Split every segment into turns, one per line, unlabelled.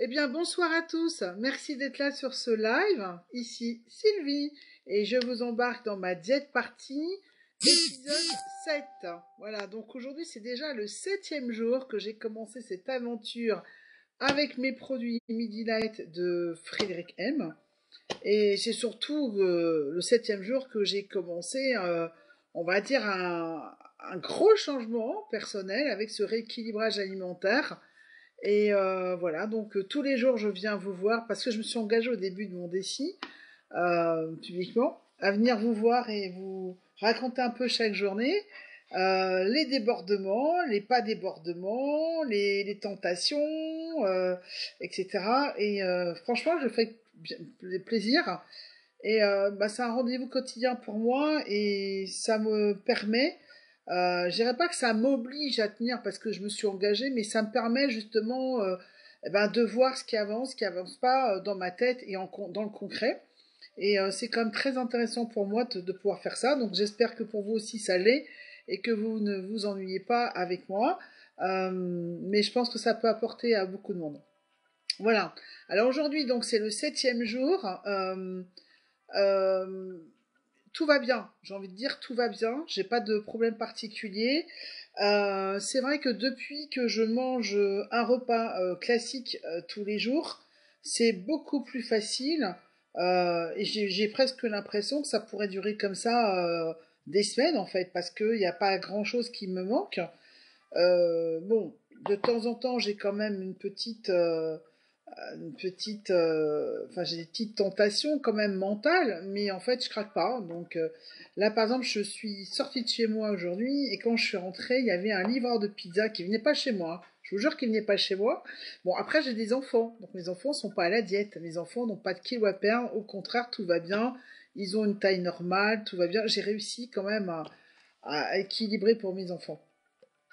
Eh bien, bonsoir à tous. Merci d'être là sur ce live. Ici Sylvie et je vous embarque dans ma diète partie, épisode 7. Voilà, donc aujourd'hui c'est déjà le 7e jour que j'ai commencé cette aventure avec mes produits Midi Light de Frédéric M. Et c'est surtout le 7e jour que j'ai commencé, on va dire, un gros changement personnel avec ce rééquilibrage alimentaire. Et voilà, donc tous les jours je viens vous voir parce que je me suis engagée au début de mon défi publiquement à venir vous voir et vous raconter un peu chaque journée les débordements, les pas débordements, les tentations, etc. Et franchement, je fais plaisir. Et c'est un rendez-vous quotidien pour moi et ça me permet, je dirais pas que ça m'oblige à tenir parce que je me suis engagée, mais ça me permet justement de voir ce qui avance pas dans ma tête et dans le concret. Et c'est quand même très intéressant pour moi de pouvoir faire ça. Donc j'espère que pour vous aussi ça l'est et que vous ne vous ennuyez pas avec moi. Mais je pense que ça peut apporter à beaucoup de monde. Voilà. Alors aujourd'hui, donc c'est le 7e jour. Euh, Tout va bien, j'ai envie de dire tout va bien, j'ai pas de problème particulier. C'est vrai que depuis que je mange un repas classique tous les jours, c'est beaucoup plus facile et j'ai presque l'impression que ça pourrait durer comme ça des semaines en fait, parce qu'il n'y a pas grand-chose qui me manque. Bon, de temps en temps, j'ai quand même enfin j'ai des petites tentations quand même mentales, mais en fait je craque pas. Donc là par exemple je suis sortie de chez moi aujourd'hui et quand je suis rentrée il y avait un livreur de pizza qui venait pas chez moi. Je vous jure qu'il venait pas chez moi. Bon après j'ai des enfants, donc mes enfants sont pas à la diète, mes enfants n'ont pas de kilos à perdre, au contraire tout va bien, ils ont une taille normale, tout va bien. J'ai réussi quand même à équilibrer pour mes enfants.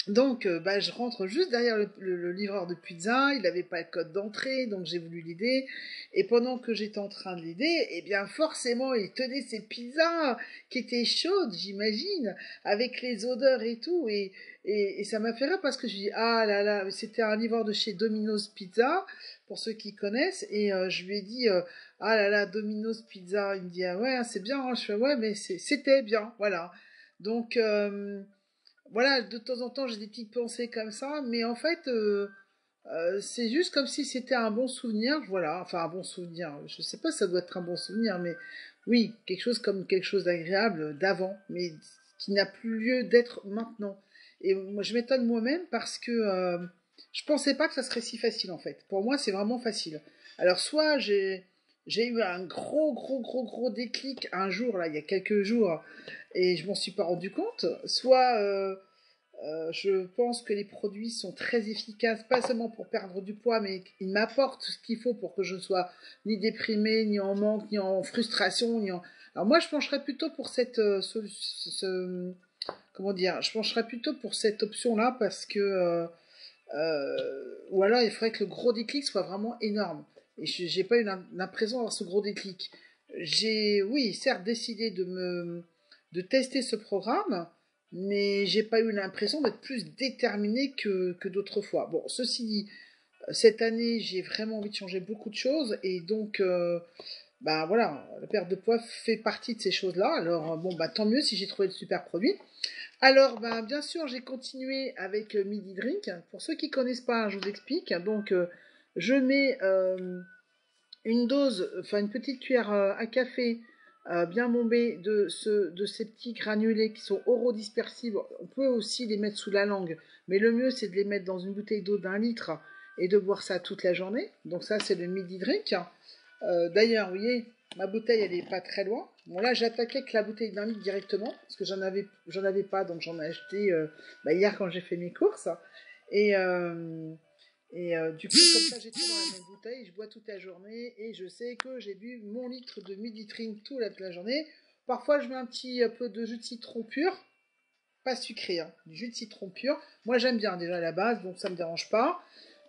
Donc, je rentre juste derrière le livreur de pizza, il n'avait pas le code d'entrée, donc j'ai voulu l'aider. Et pendant que j'étais en train de l'aider, eh bien forcément, il tenait cette pizza qui était chaude, j'imagine, avec les odeurs et tout. Et ça m'a fait rire parce que je dis, ah là là, c'était un livreur de chez Domino's Pizza, pour ceux qui connaissent. Et je lui ai dit, ah là là, Domino's Pizza. Il me dit, ah ouais, c'est bien. Hein. Je fais, ouais, mais c'était bien, voilà. Donc... voilà, de temps en temps, j'ai des petites pensées comme ça, mais en fait, c'est juste comme si c'était un bon souvenir, voilà, enfin un bon souvenir, je sais pas si ça doit être un bon souvenir, mais oui, quelque chose d'agréable d'avant, mais qui n'a plus lieu d'être maintenant. Et moi, je m'étonne moi-même parce que je pensais pas que ça serait si facile en fait. Pour moi, c'est vraiment facile. Alors soit j'ai eu un gros déclic un jour là, il y a quelques jours, et je m'en suis pas rendu compte. Soit je pense que les produits sont très efficaces, pas seulement pour perdre du poids, mais ils m'apportent ce qu'il faut pour que je ne sois ni déprimée, ni en manque, ni en frustration, ni en... Alors moi, je pencherais plutôt pour cette, comment dire, je pencherais plutôt pour cette option-là parce que, ou alors il faudrait que le gros déclic soit vraiment énorme. Et j'ai pas eu l'impression d'avoir ce gros déclic. J'ai, oui, certes décidé de tester ce programme, mais j'ai pas eu l'impression d'être plus déterminée que d'autres fois. Bon, ceci dit, cette année, j'ai vraiment envie de changer beaucoup de choses et donc, voilà, la perte de poids fait partie de ces choses-là. Alors, bon, tant mieux si j'ai trouvé le super produit. Alors, bien sûr, j'ai continué avec Midi Drink. Pour ceux qui connaissent pas, je vous explique. Donc, je mets une dose, enfin une petite cuillère à café bien bombée de ces petits granulés qui sont orodispersibles. On peut aussi les mettre sous la langue, mais le mieux c'est de les mettre dans une bouteille d'eau d'1 litre et de boire ça toute la journée. Donc ça c'est le midi drink. D'ailleurs, vous voyez, ma bouteille elle est pas très loin. Bon là j'attaquais avec la bouteille d'1 litre directement parce que j'en avais pas donc j'en ai acheté hier quand j'ai fait mes courses et du coup, comme ça, j'ai tout dans la même bouteille, je bois toute la journée et je sais que j'ai bu mon litre de midi drink toute la journée. Parfois, je mets un petit peu de jus de citron pur, pas sucré, hein, du jus de citron pur. Moi, j'aime bien déjà à la base, donc ça me dérange pas.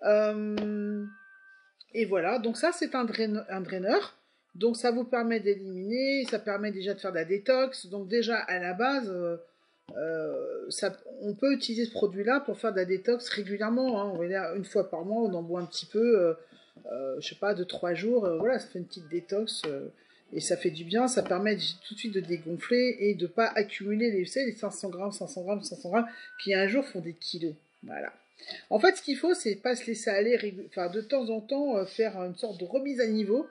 Euh, et voilà, donc ça, c'est un draineur. Donc ça vous permet d'éliminer, ça permet déjà de faire de la détox. Donc déjà, à la base, on peut utiliser ce produit-là pour faire de la détox régulièrement. Hein. On va dire, une fois par mois, on en boit un petit peu je sais pas, de 3 jours, voilà, ça fait une petite détox, et ça fait du bien, ça permet tout de suite de dégonfler et de pas accumuler les, vous savez, les 500 grammes, 500 grammes, 500 grammes, qui un jour font des kilos. Voilà. En fait, ce qu'il faut, c'est pas se laisser aller, enfin, de temps en temps, faire une sorte de remise à niveau,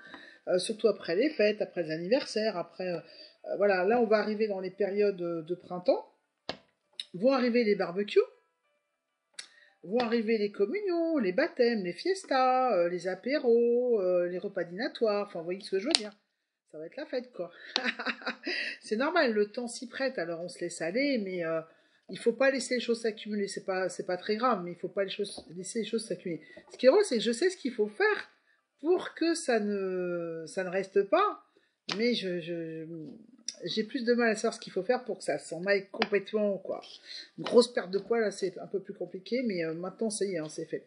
surtout après les fêtes, après les anniversaires, après, voilà, là, on va arriver dans les périodes de printemps, vont arriver les barbecues, vont arriver les communions, les baptêmes, les fiestas, les apéros, les repas dînatoires, enfin, vous voyez ce que je veux dire. Ça va être la fête, quoi. C'est normal, le temps s'y prête, alors on se laisse aller, mais il faut pas laisser les choses s'accumuler. C'est pas très grave, mais il faut pas laisser les choses s'accumuler. Ce qui est drôle, c'est que je sais ce qu'il faut faire pour que ça ne reste pas, mais j'ai plus de mal à savoir ce qu'il faut faire pour que ça s'en aille complètement, quoi. Une grosse perte de poids, là, c'est un peu plus compliqué, mais maintenant, ça y est, hein, c'est fait.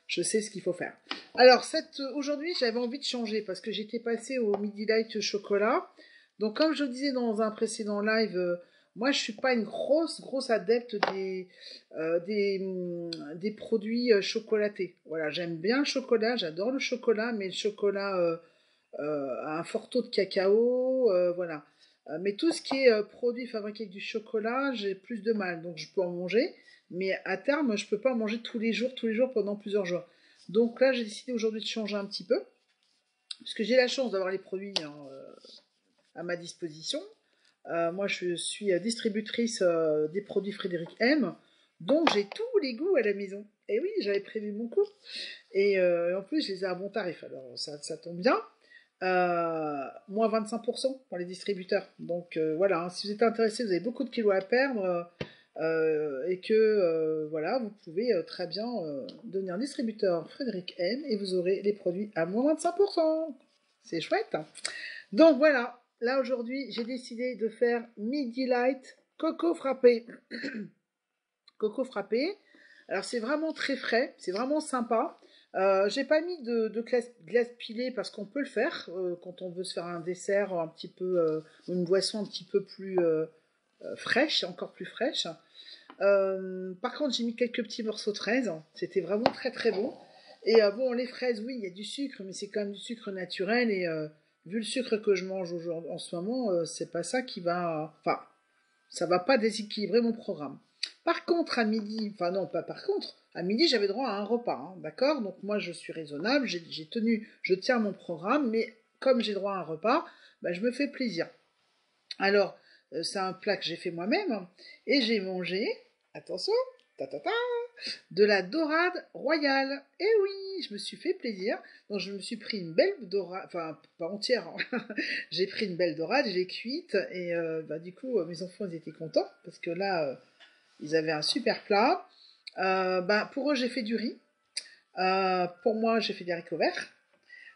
Je sais ce qu'il faut faire. Alors, aujourd'hui, j'avais envie de changer parce que j'étais passée au Midi Light chocolat. Donc, comme je le disais dans un précédent live, moi, je suis pas une grosse adepte des produits chocolatés. Voilà, j'aime bien le chocolat, j'adore le chocolat, mais le chocolat à un fort taux de cacao, voilà. Mais tout ce qui est produit fabriqué avec du chocolat, j'ai plus de mal. Donc, je peux en manger. Mais à terme, je peux pas en manger tous les jours, pendant plusieurs jours. Donc là, j'ai décidé aujourd'hui de changer un petit peu, parce que j'ai la chance d'avoir les produits hein, à ma disposition. Moi, je suis distributrice des produits Frédéric M, donc j'ai tous les goûts à la maison. Et oui, j'avais prévu mon coup. Et en plus, je les ai à bon tarif, alors ça tombe bien. Moins 25% pour les distributeurs. Donc voilà, hein, si vous êtes intéressé, vous avez beaucoup de kilos à perdre. Et que voilà, vous pouvez très bien devenir distributeur Frédéric M et vous aurez les produits à moins 25%. C'est chouette. Donc voilà, là aujourd'hui, j'ai décidé de faire Midi Light Coco Frappé. Coco Frappé. Alors c'est vraiment très frais, c'est vraiment sympa. J'ai pas mis de glace pilée parce qu'on peut le faire quand on veut se faire un dessert un petit peu, une boisson un petit peu plus fraîche, encore plus fraîche. Par contre, j'ai mis quelques petits morceaux de fraises. C'était vraiment très très bon. Et bon, les fraises, oui, il y a du sucre, mais c'est quand même du sucre naturel. Et vu le sucre que je mange aujourd'hui, en ce moment, c'est pas ça qui va. Enfin, ça va pas déséquilibrer mon programme. Par contre, à midi, enfin non, pas par contre, à midi, j'avais droit à un repas, hein, d'accord. Donc moi, je suis raisonnable, je tiens mon programme, mais comme j'ai droit à un repas, bah, je me fais plaisir. Alors, c'est un plat que j'ai fait moi-même, et j'ai mangé, attention, ta ta ta, de la dorade royale. Et oui, je me suis fait plaisir. Donc je me suis pris une belle dorade, enfin pas entière, hein. J'ai pris une belle dorade, je l'ai cuite, et bah, du coup mes enfants ils étaient contents, parce que là ils avaient un super plat. Bah, pour eux j'ai fait du riz. Pour moi j'ai fait des haricots verts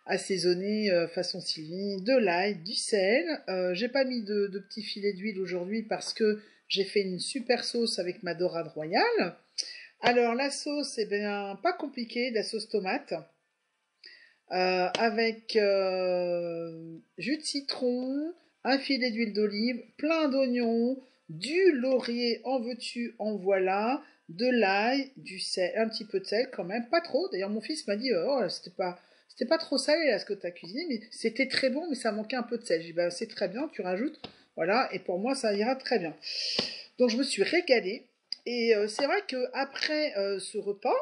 assaisonné façon Sylvie, de l'ail, du sel. J'ai pas mis de petits filets d'huile aujourd'hui parce que j'ai fait une super sauce avec ma dorade royale. Alors la sauce, eh bien, pas compliquée, de la sauce tomate, avec jus de citron, un filet d'huile d'olive, plein d'oignons, du laurier, en veux-tu, en voilà, de l'ail, du sel, un petit peu de sel quand même, pas trop. D'ailleurs mon fils m'a dit, oh, c'était pas trop salé là ce que tu as cuisiné, mais c'était très bon, mais ça manquait un peu de sel. J'ai dit, bah, c'est très bien, tu rajoutes, voilà, et pour moi ça ira très bien. Donc je me suis régalée. Et c'est vrai qu'après ce repas,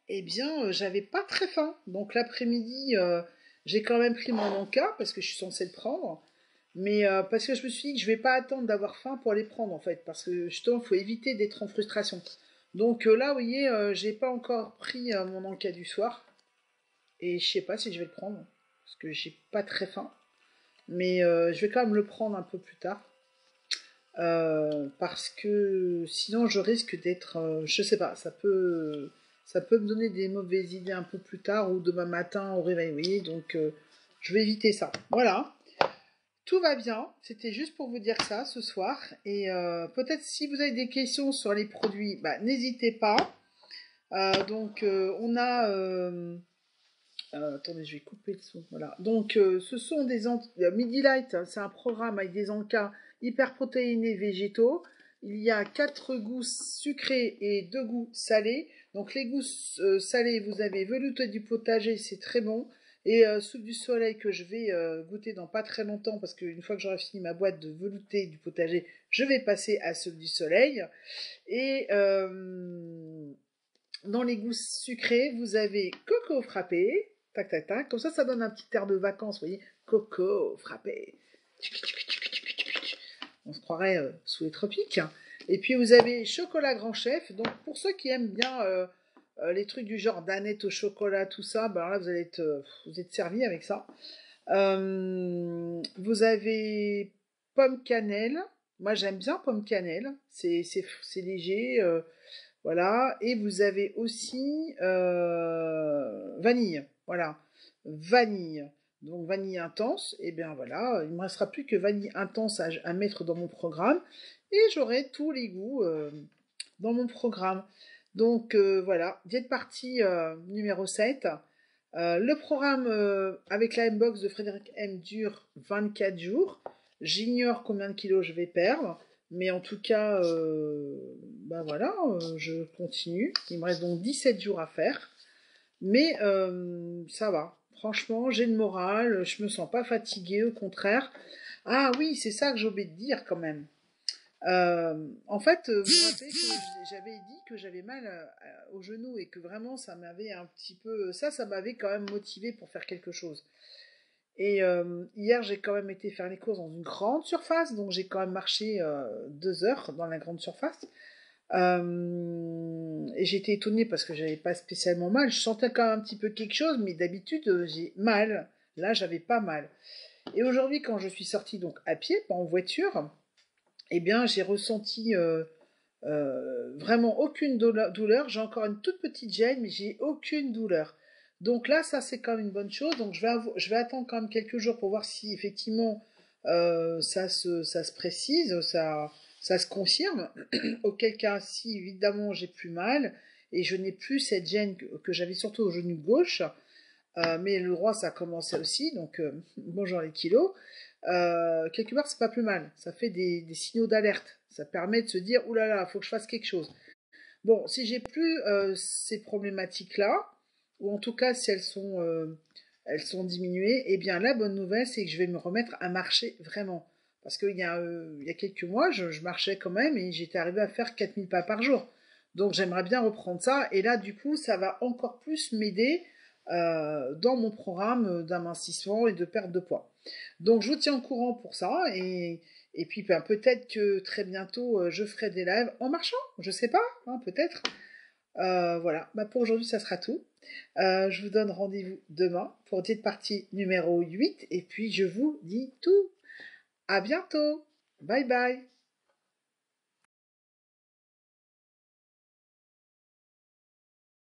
eh bien, j'avais pas très faim. Donc l'après-midi, j'ai quand même pris mon Anka parce que je suis censée le prendre. Mais parce que je me suis dit que je vais pas attendre d'avoir faim pour les prendre en fait. Parce que justement, il faut éviter d'être en frustration. Donc là, vous voyez, j'ai pas encore pris mon Anka du soir. Et je sais pas si je vais le prendre. Parce que j'ai pas très faim. Mais je vais quand même le prendre un peu plus tard. Parce que sinon je risque d'être, je sais pas, ça peut me donner des mauvaises idées un peu plus tard ou demain matin au réveil, vous voyez, donc je vais éviter ça. Voilà, tout va bien, c'était juste pour vous dire ça ce soir, et peut-être si vous avez des questions sur les produits, bah, n'hésitez pas. Donc on a... attendez, je vais couper le son. Voilà. Donc, ce sont des Midi Light, hein, c'est un programme avec des encas hyper protéinés végétaux. il y a 4 goûts sucrés et 2 goûts salés. Donc les goûts salés, vous avez velouté du potager, c'est très bon. Et soupe du soleil que je vais goûter dans pas très longtemps parce qu'une fois que j'aurai fini ma boîte de velouté du potager, je vais passer à soupe du soleil. Et dans les goûts sucrés, vous avez coco frappé, tac tac tac, comme ça donne un petit air de vacances, vous voyez, coco frappé. On se croirait sous les tropiques. Et puis vous avez chocolat grand chef, donc pour ceux qui aiment bien les trucs du genre danette au chocolat, tout ça, ben là vous êtes servi avec ça. Vous avez pomme cannelle, moi j'aime bien pomme cannelle, c'est léger, voilà. Et vous avez aussi vanille, voilà, vanille. Donc vanille intense, et bien voilà, il ne me restera plus que vanille intense à mettre dans mon programme, et j'aurai tous les goûts dans mon programme. Donc voilà, diète partie numéro 7. Le programme avec la M-Box de Frédéric M dure 24 jours. J'ignore combien de kilos je vais perdre, mais en tout cas, ben voilà, je continue. Il me reste donc 17 jours à faire, mais ça va. Franchement, j'ai le moral, je me sens pas fatiguée, au contraire. Ah oui, c'est ça que j'ai oublié de dire quand même. En fait, vous vous rappelez que j'avais dit que j'avais mal au genou et que vraiment ça m'avait un petit peu... Ça m'avait quand même motivé pour faire quelque chose. Et hier, j'ai quand même été faire les courses dans une grande surface, donc j'ai quand même marché 2 heures dans la grande surface. Et j'étais étonnée parce que j'avais pas spécialement mal. Je sentais quand même un petit peu quelque chose, mais d'habitude j'ai mal. Là, j'avais pas mal. Et aujourd'hui, quand je suis sortie donc à pied, pas en voiture, eh bien, j'ai ressenti vraiment aucune douleur. J'ai encore une toute petite gêne, mais j'ai aucune douleur. Donc là, ça c'est quand même une bonne chose. Donc je vais attendre quand même quelques jours pour voir si effectivement ça se précise, ça se confirme. Auquel cas, si évidemment j'ai plus mal et je n'ai plus cette gêne que j'avais surtout au genou gauche, mais le droit ça a commencé aussi, donc bonjour les kilos. Quelque part c'est pas plus mal, ça fait des signaux d'alerte, ça permet de se dire oulala, là là, faut que je fasse quelque chose. Bon, si j'ai plus ces problématiques là, ou en tout cas si elles sont diminuées, eh bien la bonne nouvelle c'est que je vais me remettre à marcher vraiment. Parce qu'il y a quelques mois, je marchais quand même et j'étais arrivée à faire 4000 pas par jour. Donc j'aimerais bien reprendre ça. Et là, du coup, ça va encore plus m'aider dans mon programme d'amincissement et de perte de poids. Donc je vous tiens au courant pour ça. Et puis ben, peut-être que très bientôt, je ferai des lives en marchant. Je sais pas, hein, peut-être. Voilà, bah, pour aujourd'hui, ça sera tout. Je vous donne rendez-vous demain pour cette partie numéro 8. Et puis je vous dis tout. À bientôt. Bye bye.